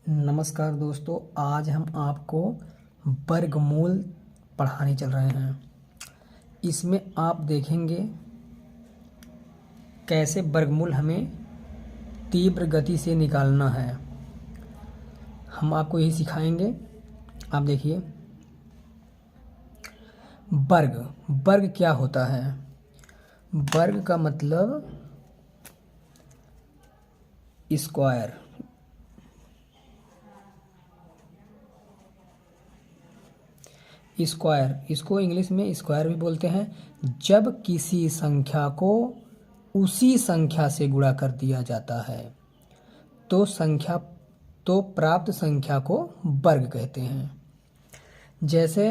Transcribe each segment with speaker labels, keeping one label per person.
Speaker 1: नमस्कार दोस्तों, आज हम आपको वर्गमूल पढ़ाने चल रहे हैं। इसमें आप देखेंगे कैसे वर्गमूल हमें तीव्र गति से निकालना है। हम आपको यही सिखाएंगे। आप देखिए, वर्ग वर्ग क्या होता है। वर्ग का मतलब स्क्वायर। स्क्वायर, इसको इंग्लिश में स्क्वायर भी बोलते हैं। जब किसी संख्या को उसी संख्या से गुणा कर दिया जाता है तो प्राप्त संख्या को वर्ग कहते हैं। जैसे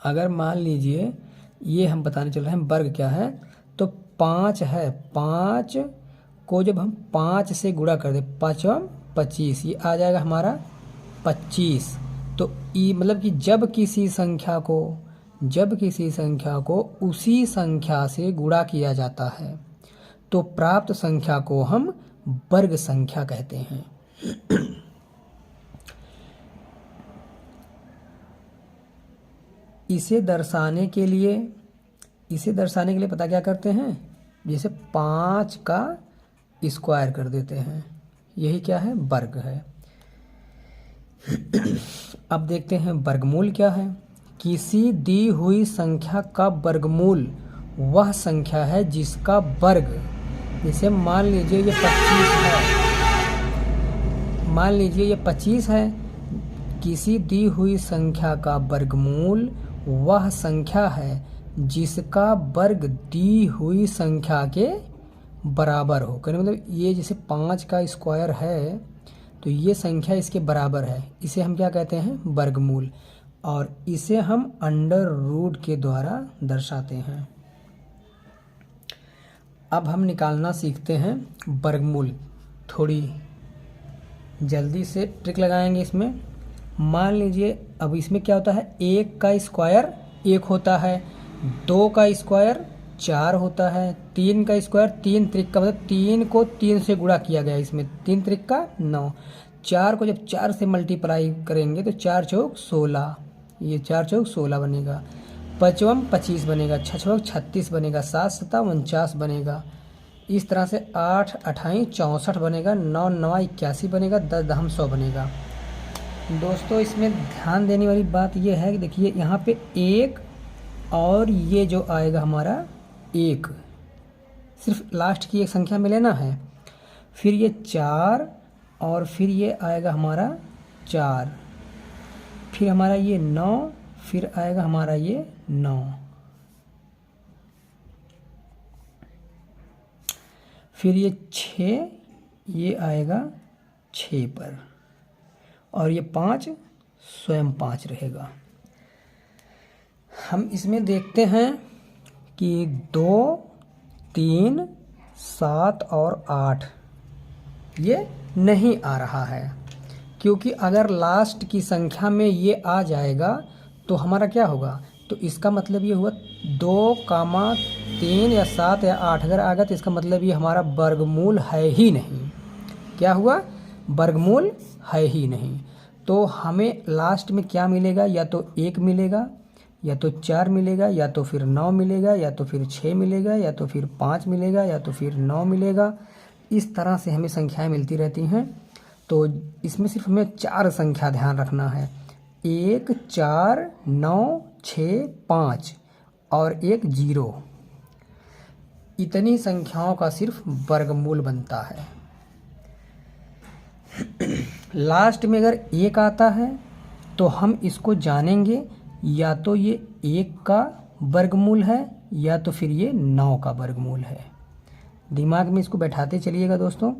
Speaker 1: अगर मान लीजिए ये हम बताने चल रहे हैं वर्ग क्या है, तो 5 है। 5 को जब हम 5 से गुणा कर दें, 5 25, ये आ जाएगा हमारा 25। तो ई मतलब कि जब किसी संख्या को उसी संख्या से गुणा किया जाता है तो प्राप्त संख्या को हम वर्ग संख्या कहते हैं। इसे दर्शाने के लिए पता क्या करते हैं, जैसे 5 का स्क्वायर कर देते हैं, यही क्या है, वर्ग है। अब देखते हैं वर्गमूल क्या है। किसी दी हुई संख्या का वर्गमूल वह संख्या है जिसका वर्ग, जैसे मान लीजिए ये 25 है। किसी दी हुई संख्या का वर्गमूल वह संख्या है जिसका वर्ग दी हुई संख्या के बराबर हो। कहने मतलब ये जैसे 5 का स्क्वायर है तो ये संख्या इसके बराबर है, इसे हम क्या कहते हैं, वर्गमूल। और इसे हम अंडर रूट के द्वारा दर्शाते हैं। अब हम निकालना सीखते हैं वर्गमूल। थोड़ी जल्दी से ट्रिक लगाएंगे इसमें। मान लीजिए अब इसमें क्या होता है, 1 का स्क्वायर 1 होता है, 2 का स्क्वायर 4 होता है, 3 का स्क्वायर 3 त्रिक का मतलब 3 को 3 से गुणा किया गया, इसमें 3 त्रिक का 9। 4 को जब 4 से मल्टीप्लाई करेंगे तो 4 चौक 16, ये 4 चौक 16 बनेगा। 5 25 बनेगा, 6 चौक 36 बनेगा, 7 7 49 बनेगा। इस तरह से 8 28 64 बनेगा, 9 9 81 बनेगा, 10 10 100 बनेगा। दोस्तों इसमें ध्यान देने वाली बात यह है कि देखिए यहाँ पे 1 और ये जो आएगा हमारा 1, सिर्फ लास्ट की एक संख्या में लेना है। फिर ये 4 और फिर ये आएगा हमारा 4, फिर हमारा ये 9, फिर आएगा हमारा ये 9, फिर ये 6, ये आएगा 6 पर, और ये 5 स्वयं 5 रहेगा। हम इसमें देखते हैं कि 2 3 7 और 8 ये नहीं आ रहा है, क्योंकि अगर लास्ट की संख्या में ये आ जाएगा तो हमारा क्या होगा, तो इसका मतलब ये हुआ 2, 3 या 7 या 8 अगर आ गया तो इसका मतलब ये हमारा वर्गमूल है ही नहीं। क्या हुआ, वर्गमूल है ही नहीं। तो हमें लास्ट में क्या मिलेगा, या तो 1 मिलेगा, या तो 4 मिलेगा, या तो फिर 9 मिलेगा, या तो फिर 6 मिलेगा, या तो फिर 5 मिलेगा, या तो फिर 9 मिलेगा। इस तरह से हमें संख्याएं मिलती रहती हैं। तो इसमें सिर्फ हमें 4 संख्या ध्यान रखना है, 1 4 9 6 5 और एक 0। इतनी संख्याओं का सिर्फ वर्गमूल बनता है। लास्ट में अगर 1 आता है तो हम इसको जानेंगे या तो ये 1 का वर्गमूल है या तो फिर ये 9 का वर्गमूल है। दिमाग में इसको बैठाते चलिएगा दोस्तों।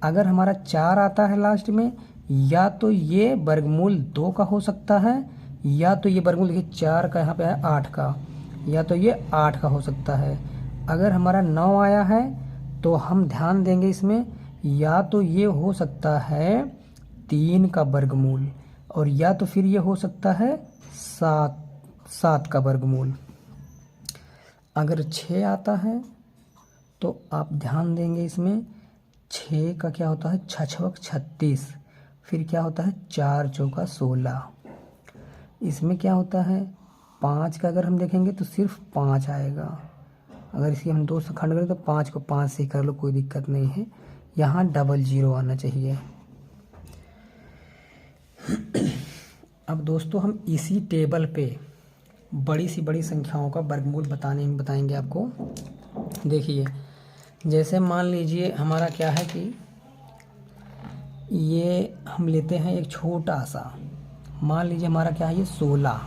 Speaker 1: अगर हमारा 4 आता है लास्ट में, या तो ये वर्गमूल 2 का हो सकता है, या तो ये वर्गमूल देखिए 4 का यहाँ पे है 8 का, या तो ये 8 का हो सकता है। अगर हमारा 9 आया है तो हम ध्यान देंगे इसमें, या तो ये हो सकता है 3 का वर्गमूल, और या तो फिर ये हो सकता है 7 का वर्गमूल। अगर 6 आता है तो आप ध्यान देंगे इसमें, 6 का क्या होता है, 6 छक 36, फिर क्या होता है 4 चौका 16। इसमें क्या होता है 5 का अगर हम देखेंगे तो सिर्फ 5 आएगा। अगर इसी हम 2 से खंड करें तो 5 को 5 से कर लो, कोई दिक्कत नहीं है। यहाँ डबल जीरो आना चाहिए। अब दोस्तों हम इसी टेबल पे बड़ी सी बड़ी संख्याओं का वर्गमूल बताएंगे आपको। देखिए, जैसे मान लीजिए हमारा क्या है कि ये हम लेते हैं एक छोटा सा, मान लीजिए हमारा क्या है ये 16,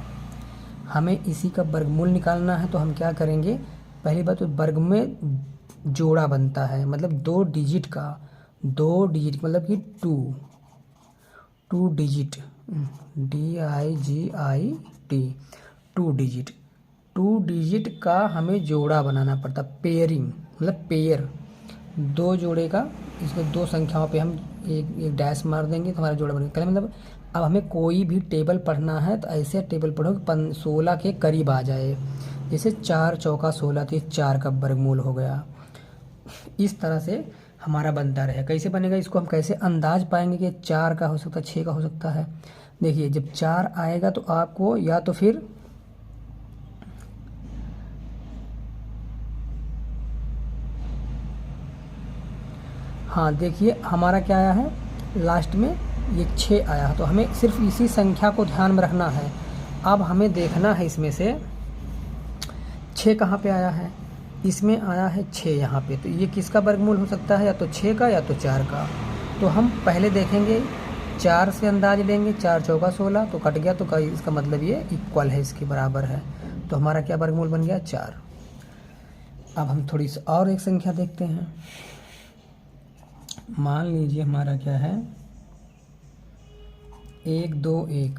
Speaker 1: हमें इसी का वर्गमूल निकालना है। तो हम क्या करेंगे, पहली बात तो वर्ग में जोड़ा बनता है, मतलब 2 डिजिट का, 2 डिजिट मतलब कि 2 डिजिट, DIGIT, 2 डिजिट, 2 डिजिट का हमें जोड़ा बनाना पड़ता, पेयरिंग मतलब पेयर, 2 जोड़े का। इसको 2 संख्याओं पे हम एक डैश मार देंगे तो हमारा जोड़ा बनेगा। पहले मतलब अब हमें कोई भी टेबल पढ़ना है तो ऐसे टेबल पढ़ो कि 16 के करीब आ जाए। जैसे 4 चौका 16, तो 4 का वर्गमूल हो गया। इस तरह से हमारा बनता रहे। कैसे बनेगा, इसको हम कैसे अंदाज पाएंगे कि 4 का हो सकता है, 6 का हो सकता है। देखिए, जब 4 आएगा तो आपको या तो फिर हाँ, देखिए हमारा क्या आया है लास्ट में, ये 6 आया है। तो हमें सिर्फ इसी संख्या को ध्यान में रखना है। अब हमें देखना है इसमें से 6 कहाँ पे आया है, इसमें आया है 6 यहाँ पे। तो ये किसका वर्गमूल हो सकता है, या तो 6 का या तो 4 का। तो हम पहले देखेंगे 4 से अंदाज लेंगे, 4 चौका 16, तो कट गया, तो इसका मतलब ये इक्वल है, इसके बराबर है। तो हमारा क्या वर्गमूल बन गया 4। अब हम थोड़ी सी और एक संख्या देखते हैं। मान लीजिए हमारा क्या है 1 2 1।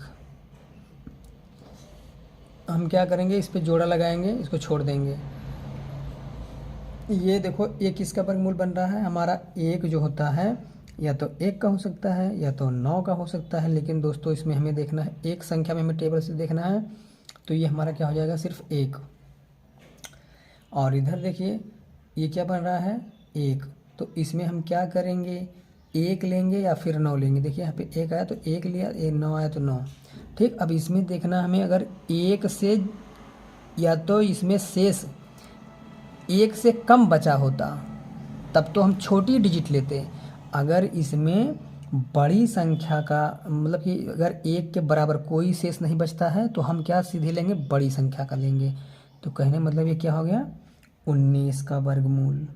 Speaker 1: हम क्या करेंगे, इस पे जोड़ा लगाएंगे, इसको छोड़ देंगे। ये देखो, एक किसका वर्गमूल बन रहा है हमारा, एक जो होता है या तो 1 का हो सकता है या तो 9 का हो सकता है। लेकिन दोस्तों इसमें हमें देखना है, एक संख्या में हमें टेबल से देखना है, तो ये हमारा क्या हो जाएगा सिर्फ 1। और इधर देखिए ये क्या बन रहा है 1। तो इसमें हम क्या करेंगे, 1 लेंगे या फिर 9 लेंगे। देखिए यहाँ पे 1 आया तो 1 लिया, 9 आया तो 9। ठीक, अब इसमें देखना हमें, अगर 1 से या तो इसमें शेष 1 से कम बचा होता तब तो हम छोटी डिजिट लेते। अगर इसमें बड़ी संख्या का मतलब कि अगर 1 के बराबर कोई शेष नहीं बचता है तो हम क्या सीधे लेंगे, बड़ी संख्या का लेंगे। तो कहने मतलब ये क्या हो गया 19 का वर्गमूल।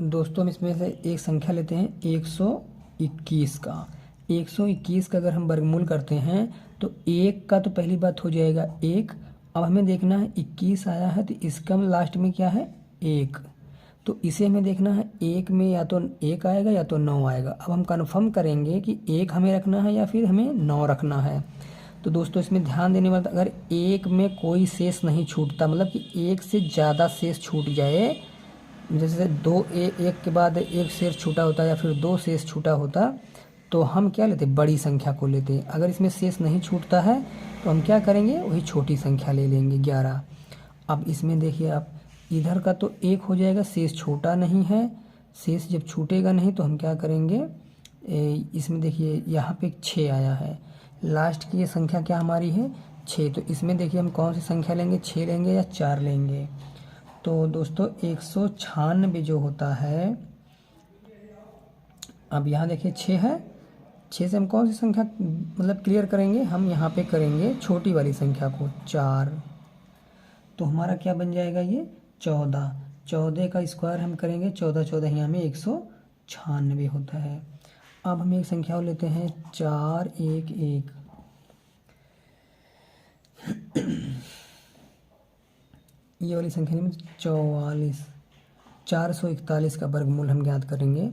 Speaker 1: दोस्तों हम इसमें से एक संख्या लेते हैं 121 का। 121 का अगर हम वर्गमूल करते हैं तो 1 का तो पहली बात हो जाएगा 1। अब हमें देखना है 21 आया है तो इसका लास्ट में क्या है 1। तो इसे हमें देखना है 1 में या तो 1 आएगा या तो 9 आएगा। अब हम कन्फर्म करेंगे कि 1 हमें रखना है या फिर हमें 9 रखना है। तो दोस्तों इसमें ध्यान देने वाला, अगर 1 में कोई शेष नहीं छूटता, मतलब कि 1 से ज़्यादा शेष छूट जाए, जैसे 1 के बाद 1 शेष छूटा होता या फिर 2 शेष छूटा होता, तो हम क्या लेते, बड़ी संख्या को लेते। अगर इसमें शेष नहीं छूटता है तो हम क्या करेंगे, वही छोटी संख्या ले लेंगे 11। अब इसमें देखिए आप, इधर का तो 1 हो जाएगा, शेष छोटा नहीं है। शेष जब छूटेगा नहीं तो हम क्या करेंगे, इसमें देखिए यहाँ पे 6 आया है, लास्ट की ये संख्या क्या हमारी है 6। तो इसमें देखिए हम कौन सी संख्या लेंगे, 6 लेंगे या 4 लेंगे। तो दोस्तों 196 जो होता है, अब यहाँ देखिए 6 है, 6 से हम कौन सी संख्या मतलब क्लियर करेंगे, हम यहाँ पे करेंगे छोटी वाली संख्या को 4। तो हमारा क्या बन जाएगा ये 14। 14 का स्क्वायर हम करेंगे 14, 14 यहाँ में 196 होता है। अब हम एक संख्या और लेते हैं 411। ये वाली संख्या में 441 का वर्गमूल हम ज्ञात करेंगे।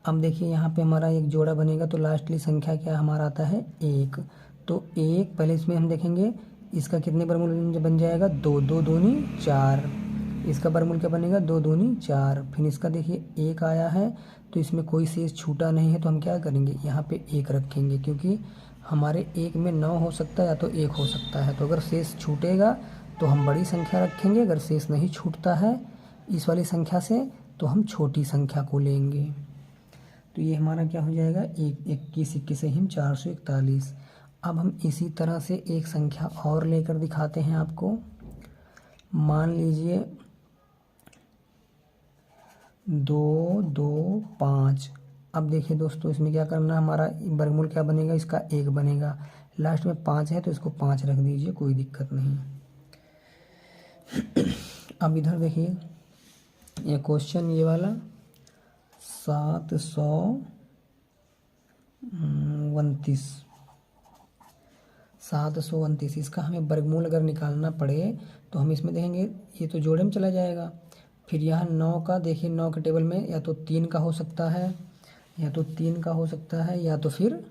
Speaker 1: अब देखिए यहाँ पे हमारा एक जोड़ा बनेगा तो लास्टली संख्या क्या हमारा आता है 1। तो एक पहले इसमें हम देखेंगे इसका कितने वर्गमूल बन जाएगा, 2, 2 दूनी 4। इसका वर्गमूल क्या बनेगा, 2 दूनी 4। फिर इसका देखिए 1 आया है, तो इसमें कोई शेष छूटा नहीं है, तो हम क्या करेंगे यहाँ पे 1 रखेंगे, क्योंकि हमारे 1 में 9 हो सकता है या तो 1 हो सकता है। तो अगर शेष छूटेगा तो हम बड़ी संख्या रखेंगे, अगर शेष नहीं छूटता है इस वाली संख्या से तो हम छोटी संख्या को लेंगे। तो ये हमारा क्या हो जाएगा, 21 21 से हम 441। अब हम इसी तरह से एक संख्या और लेकर दिखाते हैं आपको। मान लीजिए 2 2 5। अब देखिए दोस्तों इसमें क्या करना है, हमारा वर्गमूल क्या बनेगा, इसका 1 बनेगा। लास्ट में 5 है तो इसको 5 रख दीजिए, कोई दिक्कत नहीं। अब इधर देखिए ये क्वेश्चन ये वाला 729 इसका हमें वर्गमूल अगर निकालना पड़े तो हम इसमें देखेंगे ये तो जोड़े में चला जाएगा। फिर यहाँ 9 का देखिए, 9 के टेबल में या तो 3 का हो सकता है, या तो 3 का हो सकता है, या तो फिर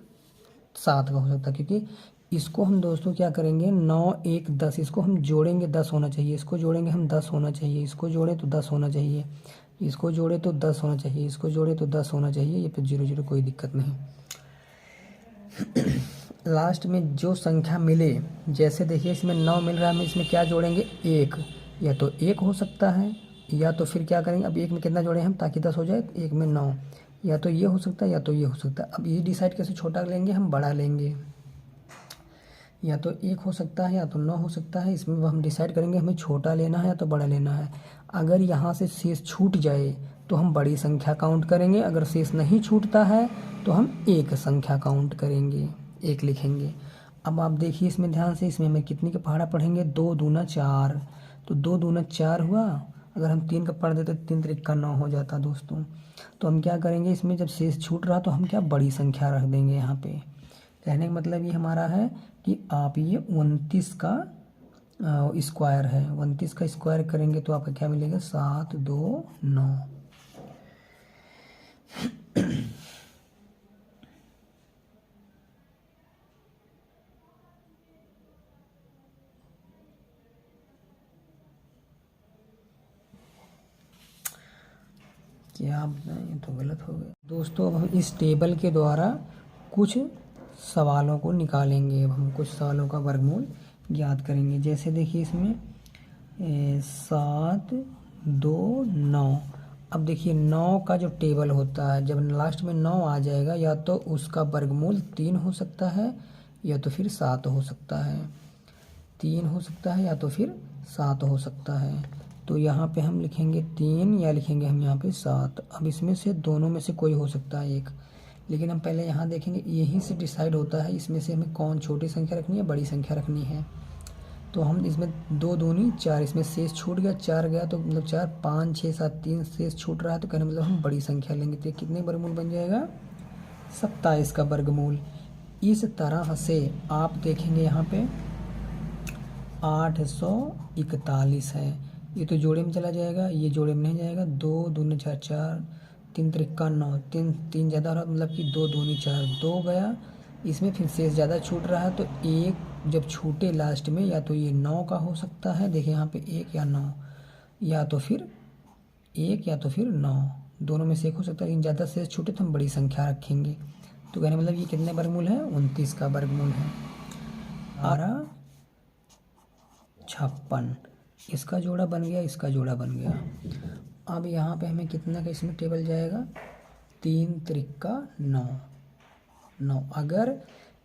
Speaker 1: 7 का हो सकता है। क्योंकि इसको हम दोस्तों क्या करेंगे, 9 1 10 इसको हम जोड़ेंगे 10 होना चाहिए, इसको जोड़ेंगे हम 10 होना चाहिए, इसको जोड़े तो 10 होना चाहिए, इसको जोड़े तो 10 होना चाहिए, इसको जोड़े तो 10 होना चाहिए। ये फिर 0 0 कोई दिक्कत नहीं। लास्ट में जो संख्या मिले, जैसे देखिए इसमें 9 मिल रहा है, हम इसमें क्या जोड़ेंगे 1, या तो 1 हो सकता है, या तो फिर क्या करेंगे, अब 1 में कितना जोड़े हम ताकि 10 हो जाए, 1 में 9, या तो ये हो सकता है या तो ये हो सकता है। अब ये डिसाइड कैसे, छोटा लेंगे हम बड़ा लेंगे, या तो 1 हो सकता है या तो 9 हो सकता है। इसमें हम डिसाइड करेंगे हमें छोटा लेना है या तो बड़ा लेना है। अगर यहाँ से शेष छूट जाए तो हम बड़ी संख्या काउंट करेंगे, अगर शेष नहीं छूटता है तो हम एक संख्या काउंट करेंगे, 1 लिखेंगे। अब आप देखिए इसमें ध्यान से, इसमें हमें कितने का पहाड़ा पढ़ेंगे, 2 दूना 4। तो 2 दूना 4 हुआ, अगर हम 3 का पढ़ देते 3 3 9 हो जाता दोस्तों। तो हम क्या करेंगे, इसमें जब शेष छूट रहा तो हम क्या बड़ी संख्या रख देंगे यहाँ पे। कहने का मतलब ये हमारा है कि आप ये 29 का स्क्वायर है, 29 का स्क्वायर करेंगे तो आपका क्या मिलेगा, 7 2 9। क्या बताएं, ये तो गलत हो गया दोस्तों। अब हम इस टेबल के द्वारा कुछ सवालों को निकालेंगे। अब हम कुछ सवालों का वर्गमूल ज्ञात करेंगे। जैसे देखिए इसमें 7 2 9। अब देखिए 9 का जो टेबल होता है, जब लास्ट में 9 आ जाएगा या तो उसका वर्गमूल 3 हो सकता है या तो फिर 7 हो सकता है, 3 हो सकता है या तो फिर 7 हो सकता है। तो यहाँ पे हम लिखेंगे 3 या लिखेंगे हम यहाँ पे 7। अब इसमें से दोनों में से कोई हो सकता है एक, लेकिन हम पहले यहाँ देखेंगे, यहीं से डिसाइड होता है इसमें से हमें कौन छोटी संख्या रखनी है बड़ी संख्या रखनी है। तो हम इसमें 2 दूनी 4, इसमें शेष छूट गया 4 गया, तो मतलब 4 5 6 7 3 शेष छूट रहा है, तो कहने मतलब हम बड़ी संख्या लेंगे। तो कितने वर्गमूल बन जाएगा, 27 का वर्गमूल। इस तरह से आप देखेंगे यहाँ पे 841 है, ये तो जोड़े में चला जाएगा, ये जोड़े में नहीं जाएगा। 2 दूनी 4 4 3 3 9, 3 ज़्यादा रहा मतलब कि 2 दूनी 4 2 गया। इसमें फिर शेष ज़्यादा छूट रहा है, तो 1 जब छूटे लास्ट में या तो ये 9 का हो सकता है, देखिए यहाँ पे 1 या 9, या तो फिर 1 या तो फिर 9, दोनों में से एक हो सकता है। लेकिन ज़्यादा शेष छूटे तो हम बड़ी संख्या रखेंगे। तो कहने मतलब ये कितने वर्गमूल है, 29 का वर्गमूल है। 56, इसका जोड़ा बन गया, इसका जोड़ा बन गया। अब यहाँ पे हमें कितना का इसमें टेबल जाएगा, 3 3 9 9। अगर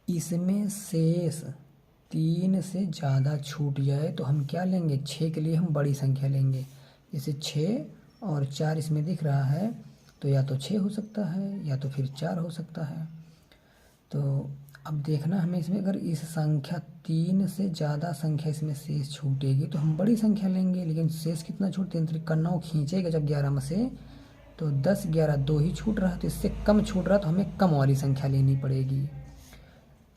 Speaker 1: इसमें शेष 3 से ज़्यादा छूट जाए तो हम क्या लेंगे, 6 के लिए हम बड़ी संख्या लेंगे। जैसे 6 और 4 इसमें दिख रहा है, तो या तो 6 हो सकता है या तो फिर 4 हो सकता है। तो अब देखना हमें इसमें, अगर इस संख्या 3 से ज़्यादा संख्या इसमें शेष छूटेगी तो हम बड़ी संख्या लेंगे। लेकिन शेष कितना छूट, 3 3 9 खींचेगा जब 11 में से, तो 10 11 2 ही छूट रहा है, तो इससे कम छूट रहा, तो हमें कम वाली संख्या लेनी पड़ेगी।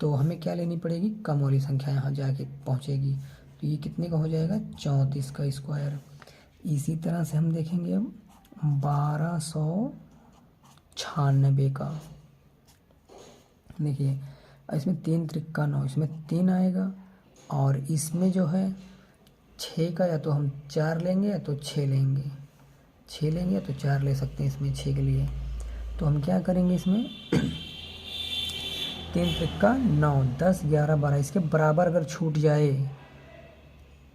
Speaker 1: तो हमें क्या लेनी पड़ेगी, कम वाली संख्या यहाँ जाके पहुँचेगी। तो ये कितने का हो जाएगा, 34 का स्क्वायर। इसी तरह से हम देखेंगे अब 1296 का। देखिए इसमें 3 त्रिक्का 9, इसमें 3 आएगा और इसमें जो है 6 का या तो हम 4 लेंगे या तो 6 लेंगे, 6 लेंगे या तो 4 ले सकते हैं इसमें 6 के लिए। तो हम क्या करेंगे इसमें 3 त्रिक्का 9, 10 11 12 इसके बराबर अगर छूट जाए,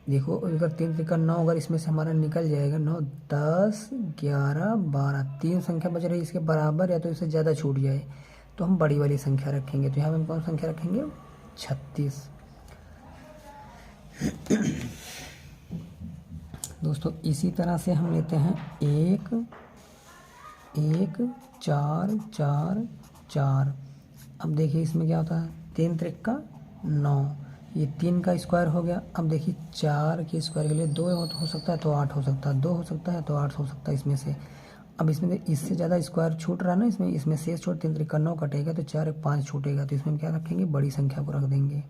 Speaker 1: देखो अगर 3 त्रिक्का 9 अगर इसमें से हमारा निकल जाएगा 9 10 11 12, 3 संख्या बच रही है इसके बराबर या तो इससे ज़्यादा छूट जाए तो हम बड़ी वाली संख्या रखेंगे। तो यहाँ पे हम कौन संख्या रखेंगे 36। दोस्तों इसी तरह से हम लेते हैं 1 1 4 4 4। अब देखिए इसमें क्या होता है 3 त्रिक्का 9, ये 3 का स्क्वायर हो गया। अब देखिए 4 के स्क्वायर के लिए 2 हो सकता है तो 8 हो सकता है, 2 हो सकता है तो 8 हो सकता है इसमें से। अब इसमें इससे ज़्यादा स्क्वायर छूट रहा है ना, इसमें शेष छोड़ 3 त्रिक्का 9 कटेगा तो 4 5 छूटेगा, तो इसमें हम क्या रखेंगे बड़ी संख्या को रख देंगे।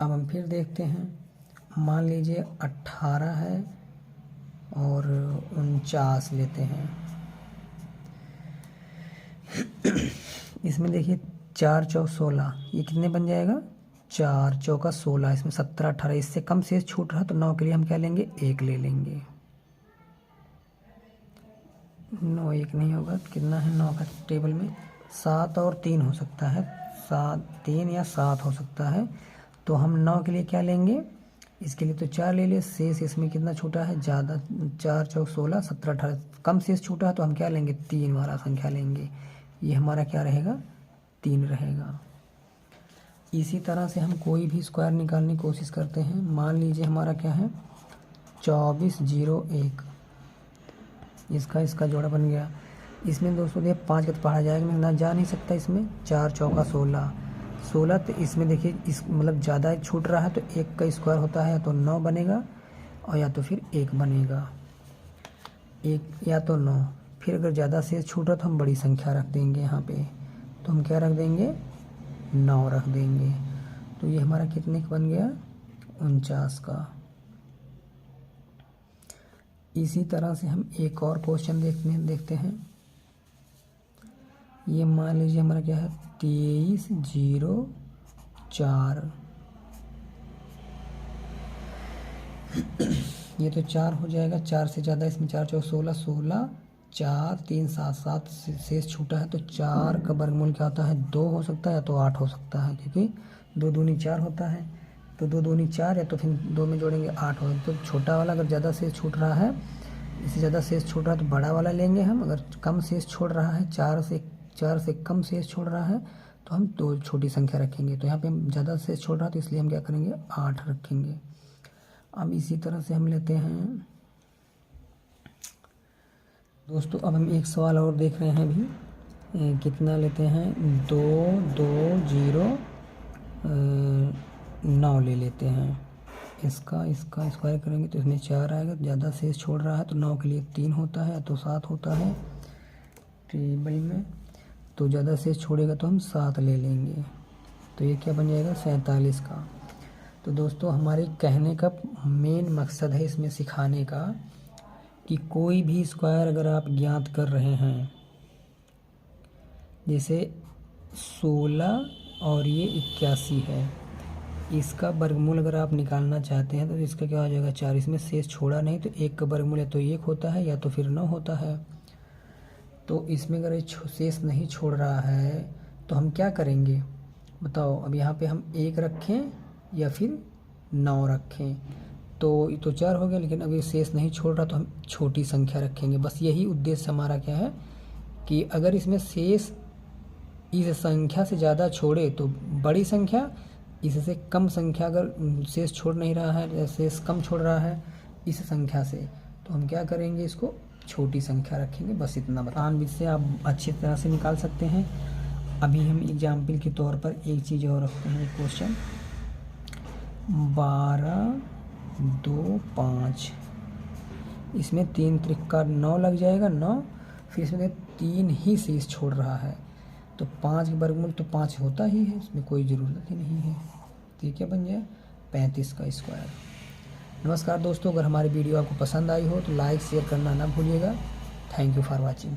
Speaker 1: अब हम फिर देखते हैं, मान लीजिए 18 है और 49 लेते हैं। इसमें देखिए 4 चौ 16, ये कितने बन जाएगा 4 चौका 16, इसमें 17 18, इससे कम शेष छूट रहा तो 9 के लिए हम क्या लेंगे 1 ले लेंगे। 9 1 नहीं होगा, कितना है 9 का टेबल में 7 और 3 हो सकता है, 7 3 या 7 हो सकता है। तो हम 9 के लिए क्या लेंगे, इसके लिए तो 4 ले ले, शेष इसमें कितना छूटा है ज़्यादा, 4 चौक 16 17 18, कम शेष छूटा है तो हम क्या लेंगे 3 वाला संख्या लेंगे। ये हमारा क्या रहेगा 3 रहेगा। इसी तरह से हम कोई भी स्क्वायर निकालने की कोशिश करते हैं। मान लीजिए हमारा क्या है 2401, इसका जोड़ा बन गया। इसमें दोस्तों देखिए 5 का तो पढ़ा जाएगा ना, जा नहीं सकता इसमें, 4 चौका 16 16, तो इसमें देखिए इस मतलब ज़्यादा छूट रहा है तो 1 का स्क्वायर होता है या तो 9 बनेगा और या तो फिर 1 बनेगा, 1 या तो 9। फिर अगर ज़्यादा शेष छूट रहा तो हम बड़ी संख्या रख देंगे यहाँ पे, तो हम क्या रख देंगे 9 रख देंगे। तो ये हमारा कितने का बन गया 49 का। इसी तरह से हम एक और क्वेश्चन देखते हैं। ये मान लीजिए हमारा क्या है 2304, ये तो 4 हो जाएगा, 4 से ज़्यादा, इसमें 4 चौक 16 16 4 3 7 7 शेष छूटा है तो 4 का वर्गमूल क्या होता है 2 हो सकता है या तो 8 हो सकता है, क्योंकि 2 दूनी 4 होता है, तो 2 दूनी 4 या तो फिर 2 में जोड़ेंगे 8 हो। तो छोटा वाला अगर ज़्यादा शेष छूट रहा है, इससे ज़्यादा शेष छूट रहा है तो बड़ा वाला लेंगे हम। अगर कम शेष छोड़ रहा है 4 से कम शेष छोड़ रहा है तो हम 2 छोटी संख्या रखेंगे। तो यहाँ पे हम ज़्यादा शेष छोड़ रहा है तो इसलिए हम क्या करेंगे 8 रखेंगे। अब इसी तरह से हम लेते हैं दोस्तों, अब हम एक सवाल और देख रहे हैं अभी, कितना लेते हैं 2 2 0 9 ले लेते हैं। इसका स्क्वायर करेंगे तो इसमें 4 आएगा, ज़्यादा शेष छोड़ रहा है तो 9 के लिए 3 होता है तो 7 होता है टेबल में, तो ज़्यादा शेष छोड़ेगा तो हम 7 ले लेंगे। तो ये क्या बन जाएगा 47 का। तो दोस्तों हमारे कहने का मेन मकसद है इसमें सिखाने का कि कोई भी स्क्वायर अगर आप ज्ञात कर रहे हैं, जैसे 16 और ये 81 है, इसका वर्गमूल अगर आप निकालना चाहते हैं तो इसका क्या हो जाएगा 4, इसमें शेष छोड़ा नहीं तो 1 का वर्गमूल या तो 1 होता है या तो फिर 9 होता है। तो इसमें अगर शेष नहीं छोड़ रहा है तो हम क्या करेंगे बताओ। अब यहाँ पे हम 1 रखें या फिर 9 रखें, तो ये तो 4 हो गया, लेकिन अभी शेष नहीं छोड़ रहा तो हम छोटी संख्या रखेंगे। बस यही उद्देश्य हमारा क्या है कि अगर इसमें शेष इस संख्या से ज़्यादा छोड़े तो बड़ी संख्या, इससे कम संख्या अगर शेष छोड़ नहीं रहा है, शेष कम छोड़ रहा है इस संख्या से, तो हम क्या करेंगे इसको छोटी संख्या रखेंगे। बस इतना बतान से आप अच्छी तरह से निकाल सकते हैं। अभी हम एग्जाम्पल के तौर पर एक चीज़ और रखते हैं, क्वेश्चन 12 2 5, इसमें 3 त्रिक्का 9 लग जाएगा 9, फिर इसमें 3 ही शेष छोड़ रहा है तो 5 के वर्गमूल तो 5 होता ही है, इसमें कोई ज़रूरत ही नहीं है। तो ये क्या बन जाए 35 का स्क्वायर। नमस्कार दोस्तों, अगर हमारी वीडियो आपको पसंद आई हो तो लाइक शेयर करना ना भूलिएगा। Thank you for watching.